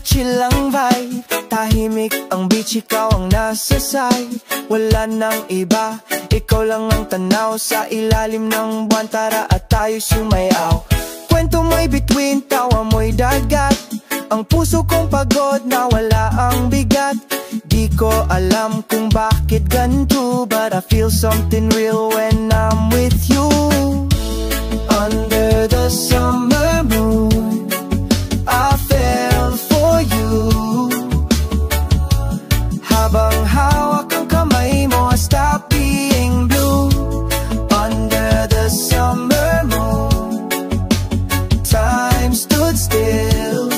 Chill ang vibe, tahimik ang beach, ikaw ang nasa side. Wala nang iba, ikaw lang ang tanaw sa ilalim ng buwan. Tara at tayo sumayaw. Kwento mo'y bituin, tawa mo'y dagat. Ang puso kong pagod na wala ang bigat. Di ko alam kung bakit ganito, but I feel something real when I'm with you. Under the summer moon, I fell for you. Habang hawak ang kamay mo, I stop being blue. Under the summer moon, time stood still.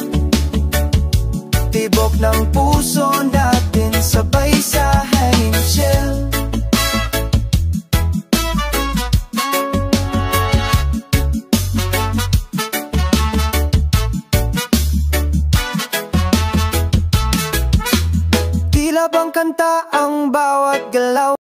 Tibok ng puso natin, sabay sa hangin chill. Tila bang kanta ang bawat galaw.